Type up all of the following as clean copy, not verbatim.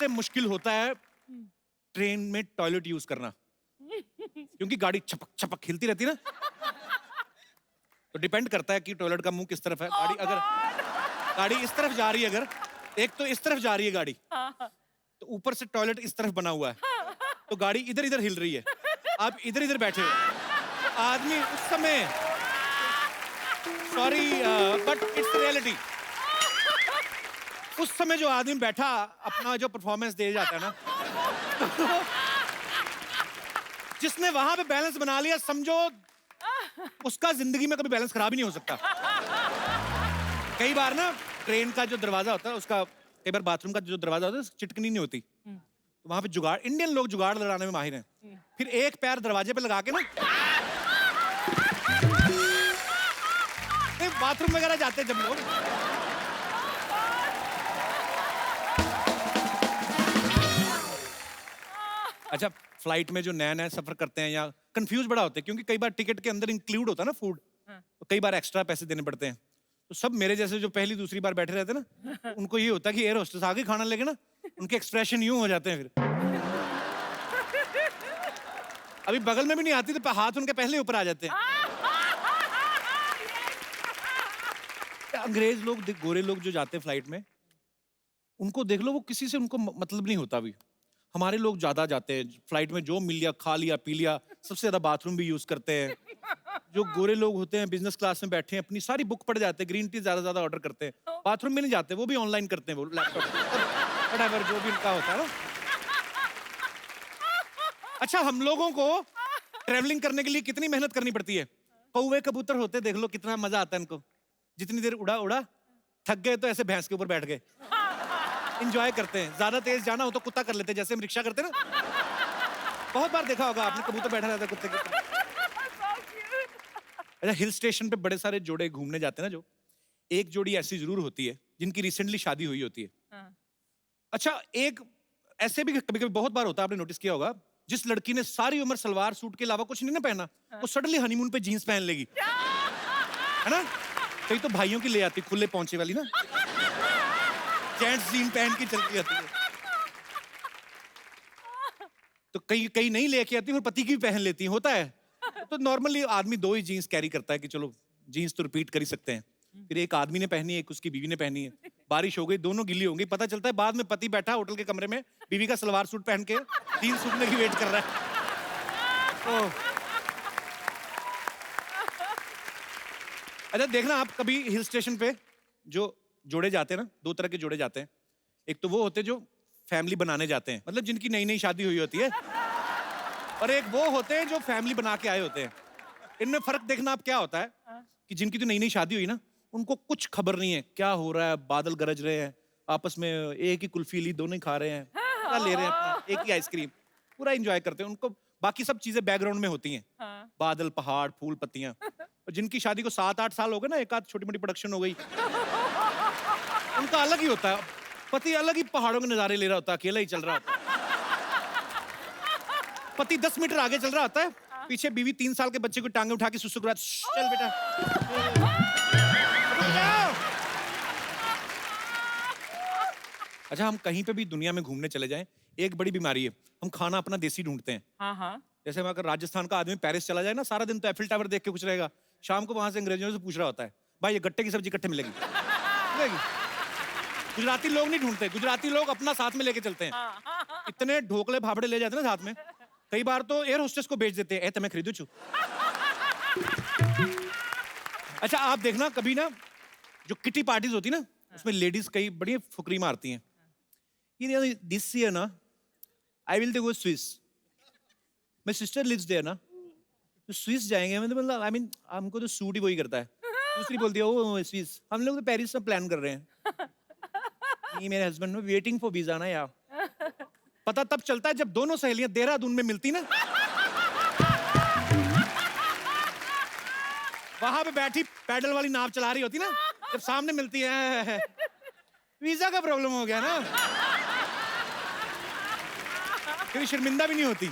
सबसे मुश्किल होता है ट्रेन में टॉयलेट यूज करना, क्योंकि गाड़ी छपक छपक हिलती रहती है ना। तो डिपेंड करता है कि टॉयलेट का मुंह किस तरफ है। गाड़ी अगर गाड़ी इस तरफ जा रही है, अगर एक तो इस तरफ जा रही है गाड़ी, तो ऊपर से टॉयलेट इस तरफ बना हुआ है, तो गाड़ी इधर इधर हिल रही है, आप इधर इधर बैठे हो, तो आदमी उस समय, सॉरी बट इट्स रियलिटी, उस समय जो आदमी बैठा अपना जो परफॉर्मेंस दे जाता है ना, जिसने वहां पे बैलेंस बना लिया, समझो उसका जिंदगी में कभी बैलेंस खराब ही नहीं हो सकता। कई बार ना ट्रेन का जो दरवाजा होता है, उसका कई बार बाथरूम का जो दरवाजा होता है, चिटकनी नहीं होती, तो वहां पे जुगाड़, इंडियन लोग जुगाड़ लड़ाने में माहिर हैं। फिर एक पैर दरवाजे पे लगा के ना, बाथरूम वगैरह जाते हैं जब लोग, अच्छा फ्लाइट में जो नया नया सफर करते हैं या कंफ्यूज बड़ा होते हैं, क्योंकि कई बार टिकट के अंदर इंक्लूड होता है ना फूड, तो कई बार एक्स्ट्रा पैसे देने पड़ते हैं। तो सब मेरे जैसे जो पहली दूसरी बार बैठे रहते हैं ना, उनको ये होता है कि एयर होस्टेस आगे खाना लेके ना, उनके एक्सप्रेशन यूं हो जाते हैं। फिर अभी बगल में भी नहीं आती तो हाथ उनके पहले ऊपर आ जाते हैं। अंग्रेज लोग, गोरे लोग जो जाते हैं फ्लाइट में, उनको देख लो, वो किसी से उनको मतलब नहीं होता। अभी हमारे लोग ज्यादा जाते हैं फ्लाइट में, जो मिल लिया खा लिया पी लिया, सबसे ज्यादा बाथरूम भी यूज करते हैं। जो गोरे लोग होते हैं बिजनेस क्लास में बैठे हैं, अपनी सारी बुक पढ़ जाते हैं, ग्रीन टी ज्यादा ऑर्डर करते हैं, बाथरूम में नहीं जाते, वो भी ऑनलाइन करते हैं, वो लैपटॉप व्हाटएवर जो भी उनका होता है ना। अच्छा, हम लोगों को ट्रेवलिंग करने के लिए कितनी मेहनत करनी पड़ती है। कौवे कबूतर होते देख लो, कितना मजा आता है इनको, जितनी देर उड़ा उड़ा, थक गए तो ऐसे भैंस के ऊपर बैठ गए, एंजॉय करते हैं। ज्यादा तेज जाना हो तो कुत्ता कर लेते हैं, जैसे हम रिक्शा करते हैं ना, बहुत बार देखा होगा आपने, कबूतर बैठा रहता है कुत्ते के ऊपर। अच्छा, हिल स्टेशन पे बड़े सारे जोड़े घूमने जाते हैं ना, जो एक जोड़ी ऐसी जरूर होती है जिनकी रिसेंटली शादी हुई होती है। अच्छा, एक ऐसे भी कभी कभी बहुत बार होता है, आपने नोटिस किया होगा, जिस लड़की ने सारी उम्र सलवार सूट के अलावा कुछ नहीं ना पहना, वो सडनली हनीमून पे जीन्स पहन लेगी, है ना। कई तो भाइयों की ले आती, खुले पहुंचे वाली ना, जेंट्स जीन पहन के चलती जाती है। तो कई कई नहीं लेके आती और पति की भी पहन लेती है, होता है। तो नॉर्मली आदमी दो ही जीन्स कैरी करता है कि चलो जीन्स तो रिपीट कर ही सकते हैं। फिर एक आदमी ने पहनी है, एक उसकी बीवी ने पहनी है, बारिश हो गई, दोनों गिली होंगी, पता चलता है बाद में पति बैठा होटल के कमरे में, बीवी का सलवार सूट पहन के जीन्स सूखने की वेट कर रहा है। अच्छा, देखना आप कभी हिल स्टेशन पे जो जोड़े जाते हैं ना, दो तरह के जोड़े जाते हैं। एक तो वो होते हैं जो फैमिली बनाने जाते हैं, मतलब जिनकी नई नई शादी हुई होती है, और एक वो होते हैं जो फैमिली बना के आए होते हैं। इनमें फर्क देखना आप क्या होता है कि जिनकी तो नई नई शादी हुई ना, उनको कुछ खबर नहीं है क्या हो रहा है, बादल गरज रहे हैं, आपस में एक ही कुल्फी ली, दोनों ही खा रहे हैं, पूरा ले रहे हैं अपना, एक ही आइसक्रीम, पूरा एंजॉय करते हैं। उनको बाकी सब चीजें बैकग्राउंड में होती हैं, बादल, पहाड़, फूल, पत्तियां। और जिनकी शादी को 7-8 साल हो गए ना, एक आध छोटी मोटी प्रोडक्शन हो गई, उनका अलग ही होता है। पति अलग ही पहाड़ों के नजारे ले रहा होता है, अकेला ही चल रहा होता है। पति 10 मीटर आगे चल रहा होता है, पीछे बीवी 3 साल के बच्चे को टांगे उठा के सुसु करा, चल बेटा। अच्छा, हम कहीं पे भी दुनिया में घूमने चले जाएं, एक बड़ी बीमारी है, हम खाना अपना देसी ढूंढते हैं। जैसे अगर राजस्थान का आदमी पेरिस चला जाए ना, सारा दिन तो एफिल टावर देख के कुछ रहेगा, शाम को वहां से अंग्रेजों से पूछ रहा होता है, भाई ये गट्टे की सब्जी कट्टे मिलेगी। गुजराती लोग नहीं ढूंढते, गुजराती लोग अपना साथ में लेके चलते हैं। इतने ढोकले भापड़े ले जाते हैं ना साथ में, कई बार तो एयर होस्टेस को बेच देते हैं, ए तुम्हें खरीदू छू। अच्छा, आप देखना कभी ना, जो किटी पार्टीज होती ना, उसमें लेडीज कई बड़ी फुकरी मारती हैं, ये दिस ईयर ना I will go Swiss, my sister lives there ना, तो स्विस जाएंगे, मतलब आई मीन हमको तो सूट ही वही करता है। दूसरी बोलती है ओ स्विस, हम लोग तो पेरिस से प्लान कर रहे हैं। ये मेरे हस्बैंड ने वेटिंग फॉर वीजा ना यार। पता तब चलता है जब दोनों सहेलियां देहरादून में मिलती ना, वहां पे बैठी पैडल वाली नाव चला रही होती ना, जब सामने मिलती है, वीजा का प्रॉब्लम हो गया ना, फिर शर्मिंदा भी नहीं होती।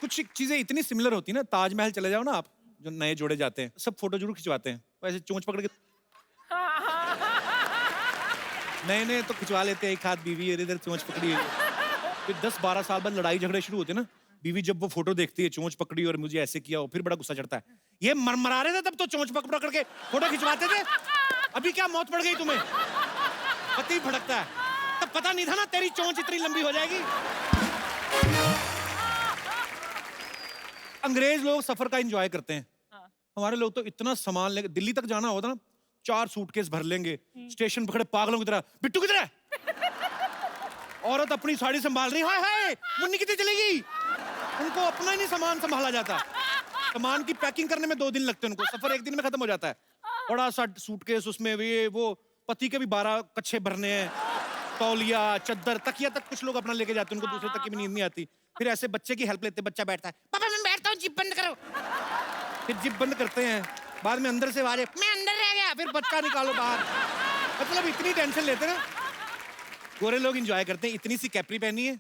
कुछ चीजें इतनी सिमिलर होती ना, ताजमहल चले जाओ ना आप, जो नए जोड़े जाते हैं, सब फोटो जरूर खिंचवाते हैं, वैसे चोंच पकड़ के नए नए तो खिंचवा लेते हैं, एक हाथ बीवी है, इधर चोंच पकड़ी है। फिर 10-12 साल बाद लड़ाई झगड़े शुरू होते हैं ना, बीवी जब वो फोटो देखती है चोंच पकड़ी और मुझे ऐसे किया हो, फिर बड़ा गुस्सा चढ़ता है। ये मरमरा रहे थे तब तो चोंच पकड़ पकड़ के फोटो खिंचवाते थे, अभी क्या मौत पड़ गई तुम्हें? पति भड़कता है, तब पता नहीं था ना तेरी चोंच इतनी लंबी हो जाएगी। अंग्रेज लोग सफर का एंजॉय करते हैं, हमारे लोग तो इतना सामान लेंगे, दिल्ली तक जाना होता ना 4 सूटकेस भर लेंगे, स्टेशन पकड़े पागलों की तरह, बिट्टू किधर है? औरत अपनी साड़ी संभाल रही, हाय हाय मुन्नी कितनी चलेगी? उनको अपना ही नहीं सामान संभाला जाता। सामान की पैकिंग करने में 2 दिन लगते हैं उनको, सफर 1 दिन में खत्म हो जाता है। बड़ा सा सूटकेस, उसमें ये वो पति के भी 12 कच्छे भरने हैं, तौलिया, चद्दर, तकिया तक कुछ लोग अपना लेके जाते हैं, उनको दूसरे तक की भी नींद नहीं आती। फिर ऐसे बच्चे की हेल्प लेते, बच्चा बैठता है, पापा मैं बैठता हूँ, जिप बंद करो। फिर जिप बंद करते हैं, बाद में अंदर से आवाज, मैं अंदर रह गया, फिर बच्चा निकालो बाहर। मतलब इतनी टेंशन लेते हैं ना। गोरे लोग एंजॉय करते हैं, इतनी सी कैपरी पहनी है,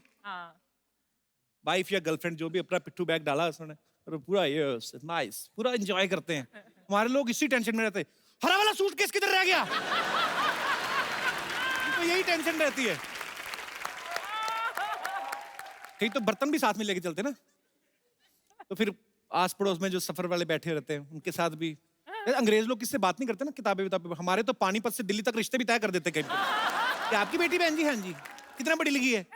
वाइफ या गर्लफ्रेंड जो भी, अपना पिट्ठू बैग डाला उसने और पूरा ये नाइस, पूरा एंजॉय करते हैं। हमारे लोग इसी टेंशन में रहते हैं, हरा वाला सूटकेस किधर रह गया? तो यही टेंशन रहती है। कहीं तो बर्तन भी साथ में लेके चलते ना, तो फिर आस पड़ोस में जो सफर वाले बैठे रहते हैं उनके साथ भी। अंग्रेज लोग किससे बात नहीं करते ना, किताबें, हमारे तो पानीपत से दिल्ली तक रिश्ते भी तय कर देते कहीं। क्या आपकी बेटी बहन जी? हाँ जी। कितना बड़ी लिखी है?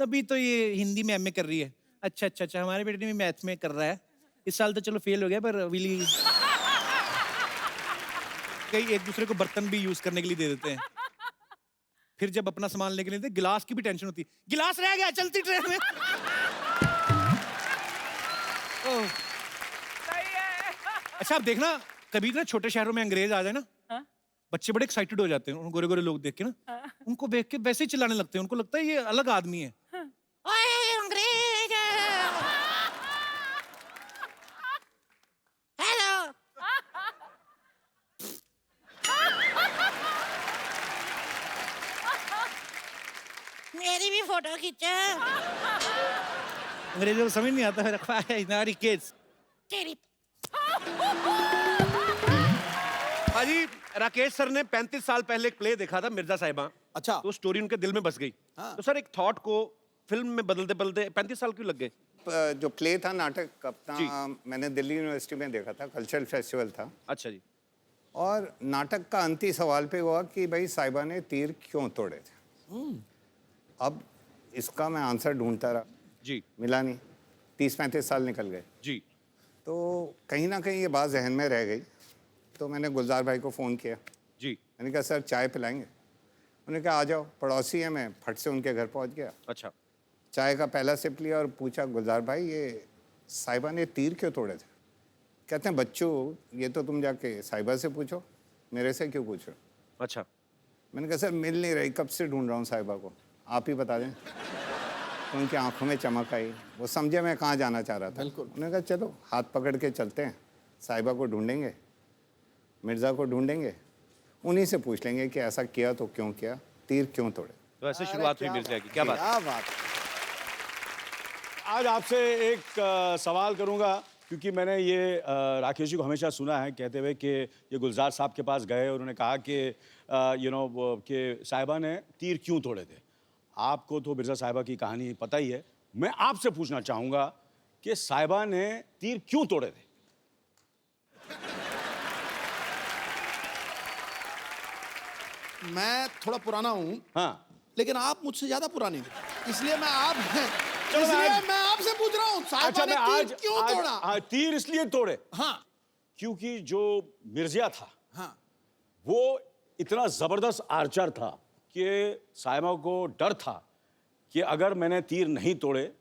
अभी तो ये हिंदी में एमए कर रही है। अच्छा अच्छा अच्छा, हमारे बेटे भी मैथ में कर रहा है, इस साल तो चलो फेल हो गया, पर विली कई एक दूसरे को बर्तन भी यूज करने के लिए दे देते हैं। फिर जब अपना सामान लेके लेते, गिलास की भी टेंशन होती है, गिलास रह गया चलती ट्रेन में। अच्छा आप देखना, कभी ना छोटे शहरों में अंग्रेज आ जाए ना, बच्चे बड़े एक्साइटेड हो जाते हैं, गोरे गोरे लोग देख के ना, उनको देख के वैसे ही चिल्लाने लगते हैं, उनको लगता है ये अलग आदमी है। ओए अंग्रेज, हेलो। मेरी भी फोटो खींचो। अंग्रेजों को समझ नहीं आता है, रखवा है नारी किड्स तेरी। हाजी राकेश सर ने 35 साल पहले एक प्ले देखा था, मिर्जा साहिबा। अच्छा। तो स्टोरी उनके दिल में बस गई। हाँ। तो सर एक थॉट को फिल्म में बदलते बदलते 35 साल क्यों लग गए? जो प्ले था, नाटक अपना, मैंने दिल्ली यूनिवर्सिटी में देखा था, कल्चरल फेस्टिवल था। अच्छा जी। और नाटक का अंतिम सवाल पे हुआ कि भाई साहिबा ने तीर क्यों तोड़े थे। अब इसका मैं आंसर ढूंढता रहा जी। मिला नहीं, 30-35 साल निकल गए जी। तो कहीं ना कहीं ये बात जहन में रह गई। तो मैंने गुलजार भाई को फ़ोन किया जी। मैंने कहा सर चाय पिलाएंगे? उन्होंने कहा आ जाओ, पड़ोसी है, मैं फट से उनके घर पहुंच गया। अच्छा। चाय का पहला सिप लिया और पूछा, गुलजार भाई ये साहिबा ने तीर क्यों तोड़े थे? कहते हैं बच्चों ये तो तुम जाके साहिबा से पूछो, मेरे से क्यों पूछो? अच्छा। मैंने कहा सर मिल नहीं रही, कब से ढूंढ रहा हूँ साहिबा को, आप ही बता दें। तो उनकी आंखों में चमक आई, वो समझे मैं कहाँ जाना चाह रहा था। उन्होंने कहा चलो हाथ पकड़ के चलते हैं, साहिबा को ढूंढेंगे, मिर्ज़ा को ढूंढेंगे, उन्हीं से पूछ लेंगे कि ऐसा किया तो क्यों किया, तीर क्यों तोड़े। तो ऐसे शुरुआत हुई मिर्जा की। क्या बात? क्या बात। आज आपसे एक सवाल करूंगा, क्योंकि मैंने ये राकेश जी को हमेशा सुना है कहते हुए कि ये गुलजार साहब के पास गए और उन्होंने कहा कि कि साहिबा ने तीर क्यों तोड़े थे। आपको तो मिर्ज़ा साहिबा की कहानी पता ही है, मैं आपसे पूछना चाहूँगा कि साहिबा ने तीर क्यों तोड़े थे? मैं थोड़ा पुराना हूँ, हाँ, लेकिन आप मुझसे ज्यादा पुराने हैं, इसलिए मैं आप चलो इसलिए मैं आपसे पूछ रहा हूँ साहिबा ने तीर क्यों तोड़ा? हाँ, तीर इसलिए तोड़े हाँ क्योंकि जो मिर्जिया था हाँ वो इतना जबरदस्त आर्चर था कि साहिबा को डर था कि अगर मैंने तीर नहीं तोड़े,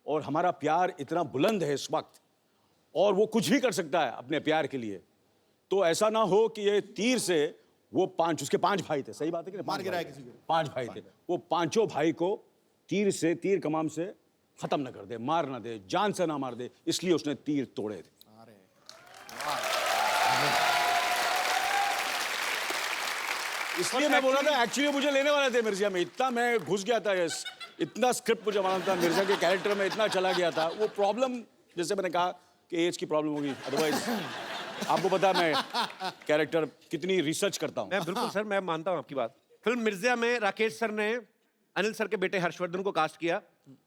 और हमारा प्यार इतना बुलंद है इस वक्त और वो कुछ भी कर सकता है अपने प्यार के लिए, तो ऐसा ना हो कि ये तीर से वो उसके 5 भाई थे, सही बात है कि नहीं? मार गिराया किसी को। 5 भाई थे, वो 5 भाई को तीर कमान से खत्म न कर दे, मार ना दे, जान से ना मार दे, इसलिए उसने तीर तोड़े थे। इसलिए मैं बोल रहा था, एक्चुअली मुझे लेने वाले थे मिर्जा में, इतना मैं घुस गया था, इतना स्क्रिप्ट मुझे मालूम था, मिर्जा के कैरेक्टर में इतना चला गया था। वो प्रॉब्लम, जैसे मैंने कहा कि एज की प्रॉब्लम होगी, अदरवाइज आपको पता है मैं कैरेक्टर कितनी रिसर्च करता हूँ। मैं बिल्कुल सर, मैं मानता हूँ आपकी बात। फिल्म मिर्जा में राकेश सर ने अनिल सर के बेटे हर्षवर्धन को कास्ट किया।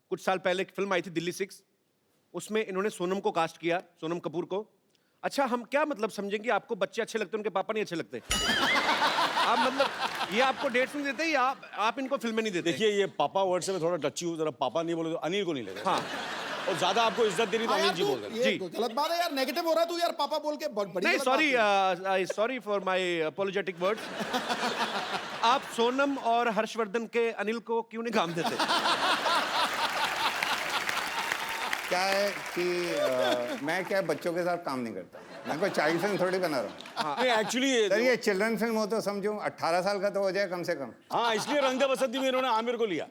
कुछ साल पहले एक फिल्म आई थी दिल्ली 6, उसमें इन्होंने सोनम को कास्ट किया, सोनम कपूर को। अच्छा, हम क्या मतलब समझेंगे आपको बच्चे अच्छे लगते हैं, उनके पापा नहीं अच्छे लगते? आप मतलब ये आपको डेट्स नहीं देते या आप इनको फिल्में नहीं देते? देखिए, ये पापा वर्ड से मैं थोड़ा टची हूँ, जरा पापा नहीं बोले तो अनिल को नहीं लेगा। हाँ, और ज्यादा आपको इज्जत देनी तो हाँ अनिल यार, जी तू बोल देना। ये गलत बात है यार, नेगेटिव हो रहा है तू यार, पापा बोल के बड़ी नहीं गलत बात है। Sorry for my apologetic words. आप सोनम और हर्षवर्धन के अनिल को क्यों नहीं काम देते? क्या है कि मैं क्या बच्चों के साथ काम नहीं करता, मैं कोई चाइल्ड फिल्म थोड़ी बना रहा हूँ। नहीं एक्चुअली सर ये चिल्ड्रन फिल्म हो तो समझो 18 साल का तो हो जाए कम से कम। हाँ, इसलिए रंग दे बसंती में इन्होंने आमिर को लिया।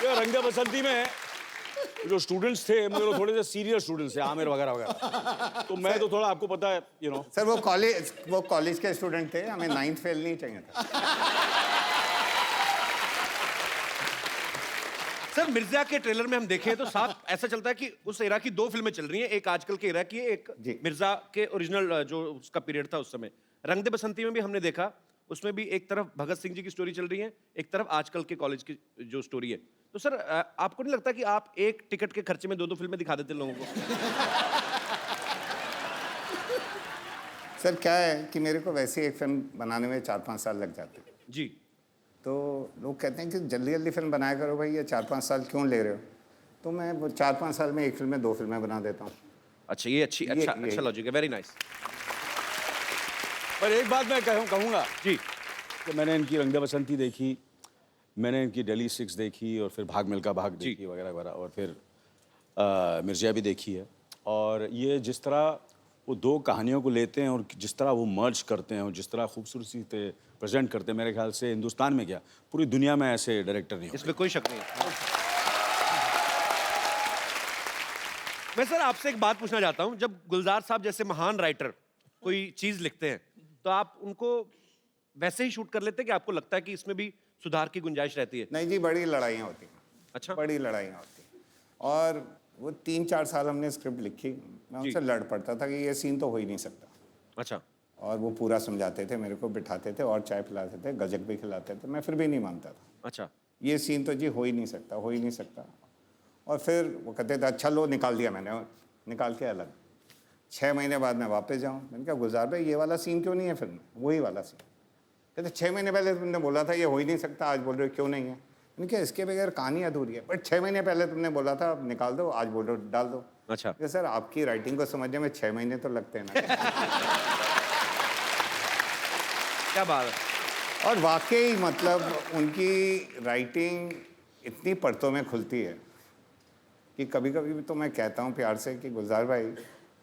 ये रंग दे बसंती में जो स्टूडेंट्स थे मेरे लोग थोड़े से सीरियस स्टूडेंट्स थे, आमिर वगैरह वगैरह, तो मैं तो थोड़ा आपको पता है यू नो। सर वो कॉलेज के स्टूडेंट थे, हमें 9th फेल नहीं चाहिए था। सर मिर्जा के ट्रेलर में हम देखें तो साफ ऐसा चलता है कि उस एरा की 2 फिल्में चल रही हैं, एक आजकल के एरा की है, एक जी। मिर्जा के ओरिजिनल जो उसका पीरियड था उस समय। रंग दे बसंती में भी हमने देखा, उसमें भी एक तरफ भगत सिंह जी की स्टोरी चल रही है, एक तरफ आजकल के कॉलेज की जो स्टोरी है। तो सर आपको नहीं लगता कि आप एक टिकट के खर्चे में 2-2 फिल्में दिखा देते लोगों को? सर क्या है कि मेरे को वैसे एक फिल्म बनाने में 4-5 साल लग जाते हैं, जी। तो लोग कहते हैं कि जल्दी जल्दी फिल्म बनाया करो भाई, ये 4-5 साल क्यों ले रहे हो? तो मैं वो 4-5 साल में एक फिल्म में 2 फिल्में बना देता हूँ। अच्छा, ये अच्छा लॉजिक है, वेरी नाइस। पर एक बात मैं कहूँगा जी। कि मैंने इनकी रंग दे बसंती देखी, मैंने इनकी दिल्ली 6 देखी, और फिर भाग मिल्खा भाग जी। देखी वगैरह वगैरह, और फिर मिर्जा भी देखी है। और ये जिस तरह वो 2 कहानियों को लेते हैं और जिस तरह वो मर्ज करते हैं और जिस तरह खूबसूरती से प्रेजेंट करते हैं, मेरे ख्याल से हिंदुस्तान में क्या पूरी दुनिया में ऐसे डायरेक्टर नहीं होते। इसमें कोई शक नहीं है। मैं सर आपसे एक बात पूछना चाहता हूं, जब गुलजार साहब जैसे महान राइटर कोई चीज लिखते हैं तो आप उनको वैसे ही शूट कर लेते हैं कि आपको लगता है कि इसमें भी सुधार की गुंजाइश रहती है? नहीं जी, बड़ी लड़ाइयाँ होती हैं। अच्छा। बड़ी लड़ाइयाँ होती हैं, और वो 3-4 साल हमने स्क्रिप्ट लिखी, मैं उनसे लड़ पड़ता था कि ये सीन तो हो ही नहीं सकता, अच्छा। और वो पूरा समझाते थे, मेरे को बिठाते थे और चाय पिलाते थे, गजक भी खिलाते थे, मैं फिर भी नहीं मानता था। अच्छा। ये सीन तो जी हो ही नहीं सकता, हो ही नहीं सकता। और फिर वो कहते थे अच्छा लो निकाल दिया मैंने, निकाल के अलग। 6 महीने बाद मैं वापस जाऊँ, मैंने कहा गुलजार भाई ये वाला सीन क्यों नहीं है फिल्म में, वही वाला सीन। कहते 6 महीने पहले तुमने बोला था ये हो ही नहीं सकता, आज बोल रहे हो क्यों नहीं है? मैंने कहा इसके बगैर कहानी अधूरी है, बट 6 महीने पहले तुमने बोला था निकाल दो, आज बोल रहे हो डाल दो। अच्छा। कि सर आपकी राइटिंग को समझने में 6 महीने तो लगते हैं ना। क्या बात है। और वाकई मतलब उनकी राइटिंग इतनी परतों में खुलती है कि कभी कभी भी तो मैं कहता हूँ प्यार से कि गुलजार भाई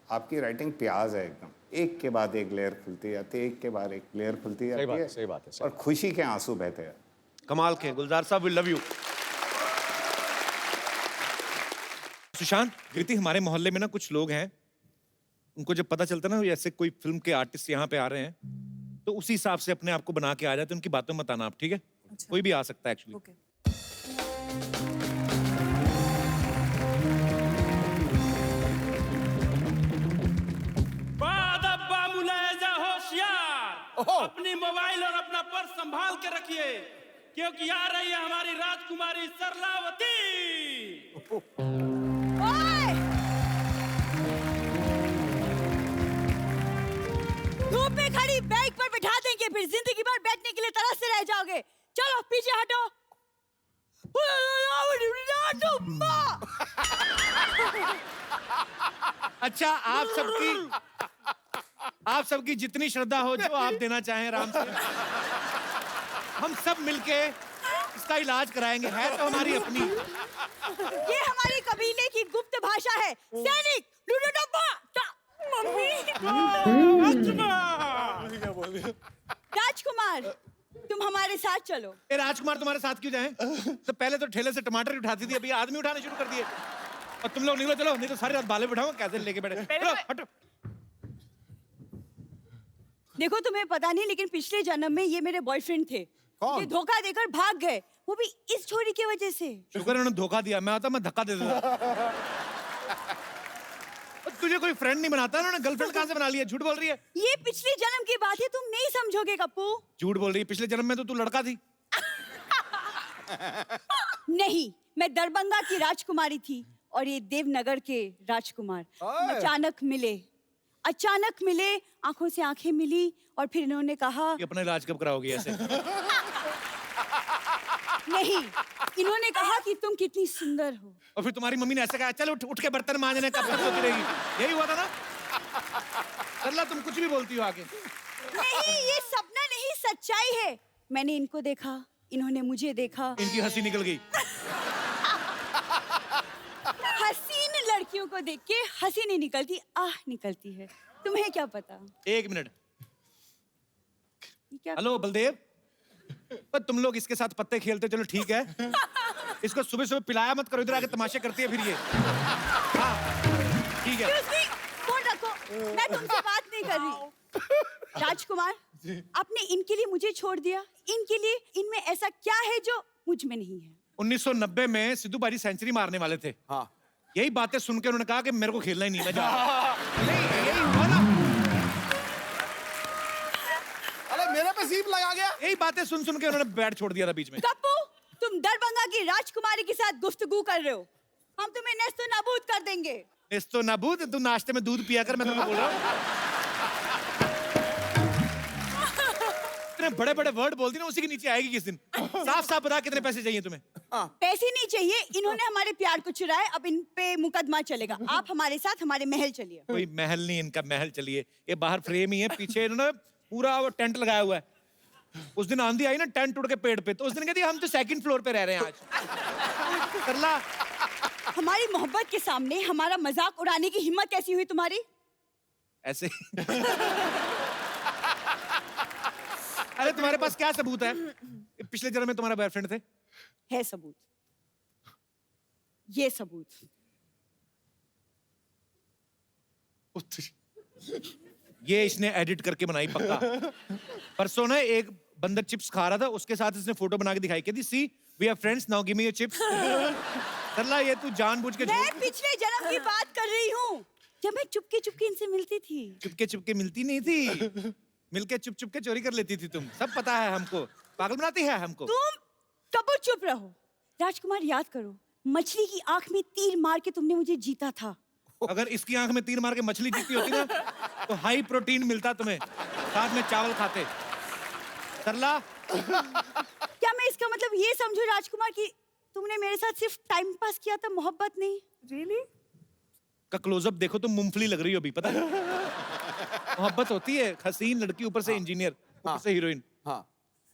आपकी राइटिंग प्याज है एकदम, एक के बाद एक लेयर खुलती जाती है, एक के बाद एक लेयर खुलती जाती है। सही बात है, सही और खुशी के आंसू बहते हैं। कमाल के गुलजार साहब, वी लव यू। सुशांत, कृति, हमारे मोहल्ले में ना कुछ लोग हैं, उनको जब पता चलता है ना ऐसे कोई फिल्म के आर्टिस्ट यहाँ पे आ रहे हैं, तो उसी हिसाब से अपने आप को बना के आ जाते हैं, उनकी बातों में मत आना आप, ठीक है? कोई भी आ सकता है एक्चुअली। ओके। बादब्बा मुलायजा होशियार, अपनी मोबाइल और अपना पर्स संभाल के रखिए, क्योंकि आ रही है हमारी राजकुमारी सरलावती। ओए! धूप में खड़ी बैग पर बिठा देंगे, फिर जिंदगी भर बैठने के लिए तरसते रह जाओगे। चलो पीछे हटो। अच्छा, आप सबकी जितनी श्रद्धा हो जो आप देना चाहें राम से, हम सब मिलके इसका इलाज कराएंगे। है तो हमारी अपनी। ये हमारे कबीले की गुप्त भाषा है। सैनिक मम्मी राजकुमार, तुम हमारे साथ चलो। ए राजकुमार तुम्हारे साथ क्यों जाएं? तो पहले तो ठेले से टमाटर उठाती थी, अभी आदमी उठाने शुरू कर दिए। और तुम लोग निकलो, चलो, नहीं तो सारी रात बाले बिठाऊंगा, कैसे लेके बैठे। चलो हटो। देखो तुम्हें पता नहीं, लेकिन पिछले जन्म में ये मेरे बॉयफ्रेंड थे। ये धोखा देकर भाग गए, वो भी इस छोरी की वजह से। शुक्र है उन्होंने धोखा दिया, मैं आता मैं धक्का दे देता। तुझे कोई फ्रेंड नहीं बनाता, उन्होंने गर्लफ्रेंड कहाँ से बना लिया? झूठ बोल रही है। ये पिछले जन्म की बात है, तुम नहीं समझोगे कप्पू। झूठ बोल रही है, पिछले जन्म में तो तू लड़का थी। नहीं, मैं दरभंगा की राजकुमारी थी और ये देवनगर के राजकुमार। हम अचानक मिले, आंखों से आंखें मिली और फिर इन्होंने कहा कि अपना इलाज कब कराओगी ऐसे? नहीं, इन्होंने कहा कि तुम कितनी सुंदर हो। और फिर तुम्हारी मम्मी ने ऐसे कहा, चल उठ के बर्तन मांजने, कब तक सोती रहेगी? यही हुआ था ना? सरला, तुम कुछ भी बोलती हो आगे। नहीं, ये सपना नहीं, सच्चाई है। मैंने इनको देखा, इन्होंने मुझे देखा। इनकी हंसी निकल गई। हसीन लड़कियों को देख के हंसी नहीं निकलती, आह निकलती है। तुम्हें क्या पता? 1 मिनट। ये क्या? हेलो बलदेव, पर तुम लोग इसके साथ पत्ते खेलते, चलो ठीक है। इसको सुबह सुबह पिलाया मत करो, इधर आके तमाशे करती है फिर ये। हाँ, ठीक है। Excuse me, फोन रखो, मैं तुमसे बात नहीं कर रही। राजकुमार, आपने इनके लिए मुझे छोड़ दिया, इनके लिए, इनमें ऐसा क्या है जो मुझ में नहीं है? 1990 में सिद्धू बाजी सेंचुरी मारने वाले थे। हाँ। यही बातें सुन के उन्होंने कहा कि मेरे को खेलना ही नहीं, मैं जा रहा हूं। यही हुआ ना? अरे मेरे पे सीप लगा गया। यही बातें सुन के उन्होंने बैट छोड़ दिया था बीच में। कप्पू, तुम दरभंगा की राजकुमारी के साथ गुफ्तगू कर रहे हो। हम तुम्हें नेस्तो नाबूद कर देंगे। नेस्तो नाबूद? तू नाश्ते में दूध पिया कर, मैं तुम्हें बोल रहा हूँ। इतने बड़े बड़े वर्ड बोलती ना, उसी के नीचे आएगी किस दिन। साफ साफ बता, कितने पैसे चाहिए तुम्हें? पैसे नहीं चाहिए, इन्होंने हमारे प्यार को चुराया, अब इन पे मुकदमा चलेगा। आप हमारे साथ हमारे महल चलिए। कोई महल नहीं, इनका महल चलिए। ये बाहर फ्रेम ही है, पीछे इन्होंने पूरा वो टेंट लगाया हुआ है। उस दिन आंधी आई ना, टेंट उड़ के पेड़ पे, तो उस दिन कहती हम तो 2nd फ्लोर पे रह रहे हैं आज। सरला, हमारी मोहब्बत के सामने हमारा मजाक उड़ाने की हिम्मत कैसी हुई तुम्हारी? ऐसे अरे तुम्हारे पास क्या सबूत है? पिछले जन्म में तुम्हारा बॉयफ्रेंड थे? है सबूत, ये सबूत। ये इसने एडिट करके बनाई पक्का। परसों ना एक बंदर चिप्स खा रहा था, उसके साथ इसने फोटो बना के दिखाई, कहती see we are friends now give me your chips. Sarla, ये तू जानबूझ के मैं पिछले जन्म की बात कर रही हूँ, जब मैं चुपके चुपके इनसे मिलती थी। चुपके मिलती नहीं थी, मिलके चुप के चोरी कर लेती थी तुम। सब पता है हमको, पागल बनाती है हमको। तुम कबू चुप रहो। राजकुमार, याद करो, मछली की आंख में तीर मार के तुमने मुझे जीता था। अगर इसकी आंख में तीर मार के मछली जीती होती ना, तो हाई प्रोटीन मिलता तुम्हें, साथ में चावल खाते। सरला, क्या मैं इसका मतलब ये समझूं राजकुमार कि तुमने मेरे साथ सिर्फ टाइम पास किया था, मोहब्बत नहीं? रियली? का क्लोजअप देखो, तुम मूंगफली लग रही हो अभी, पता है? मोहब्बत होती है, हसीन लड़की ऊपर से इंजीनियर, ऊपर से हीरोइन। हाँ।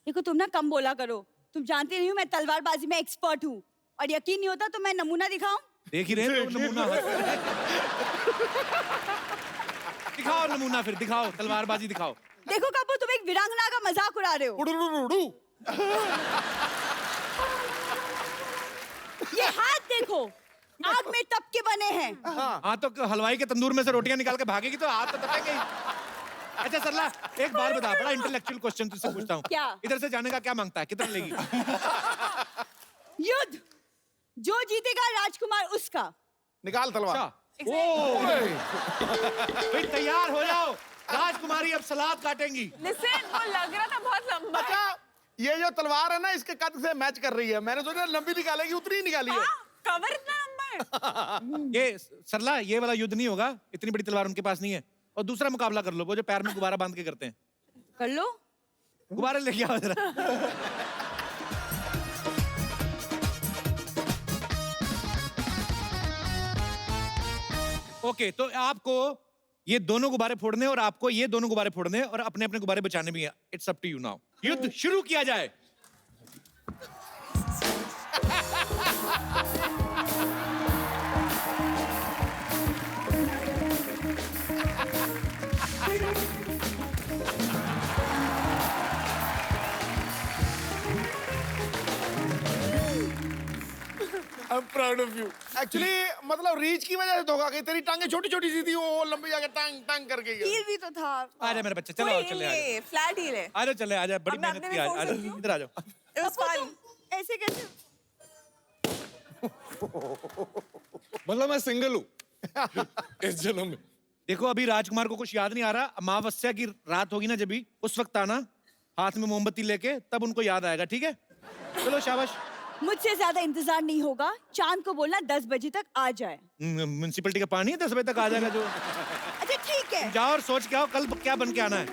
देखो, तुम ना कम बोला करो। तुम जानती नहीं हो मैं तलवारबाजी में एक्सपर्ट हूँ, और यकीन नहीं होता तो मैं नमूना दिखाऊं? देख ही रहे हो नमूना। दिखाओ नमूना, फिर दिखाओ, तलवारबाजी दिखाओ। देखो कपूर, तुम एक वीरांगना का मजाक उड़ा रहे हो। ये हाथ देखो, आग में तप के बने हैं। हाँ, तो हलवाई के तंदूर में से रोटियां निकाल के भागेगी तो हाथ तो तपेंगे ही। अच्छा सरला, एक बार बता, बड़ा इंटेलेक्चुअल क्वेश्चन तुझसे पूछता हूँ। क्या? इधर से जाने का क्या मांगता है, कितना लेगी? युद्ध, जो जीतेगा राजकुमार उसका। निकाल तलवार। अच्छा, भाई तैयार हो जाओ, राजकुमारी अब सलाद काटेंगी। लिसन, वो लग रहा था बहुत लंबा है। अच्छा, ये जो तलवार है ना, इसके कद से मैच कर रही है। मैंने सोचा लंबी निकालेगी, उतनी ही निकाली है। कवर इतना लंबा है। ये सरला, ये वाला युद्ध नहीं होगा, इतनी बड़ी तलवार उनके पास नहीं है। और दूसरा मुकाबला कर लो, वो जो पैर में गुब्बारा बांध के करते हैं। कर लो। गुब्बारे लेके आओ जरा। ओके, तो आपको ये दोनों गुब्बारे फोड़ने और आपको ये दोनों गुब्बारे फोड़ने और अपने अपने गुब्बारे बचाने भी हैं। It's up to you now. युद्ध शुरू किया जाए। I'm proud of you. Actually, मतलब रीच की वजह से धोखा गई। तेरी टांगे छोटी छोटी सी थी, वो लंबी जाके टांग टांग कर गई। हील भी तो था। आजा मेरे बच्चे, चलो कोई चले हील नहीं, फ्लैट हील है। आजा चले, आजा, बड़ी अब मैं मेहनत अपने की में आज। फोड़ आजा, सकती हूँ? इधर आ जाओ। It was fun. ऐसे कैसे? मतलब मैं सिंगल हूँ। इस जन्म में। देखो अभी राजकुमार को कुछ याद नहीं आ रहा, अमावस्या की रात होगी ना, जब भी उस वक्त आना हाथ में मोमबत्ती लेके, तब उनको याद आएगा, ठीक है? चलो शाबाश। मुझसे ज्यादा इंतजार नहीं होगा, चांद को बोलना 10 बजे तक आ जाए। म्यूनसिपलिटी का पानी है, 10 बजे तक आ जाएगा जो। अच्छा ठीक है। जाओ और सोच के आओ कल क्या बन के आना है।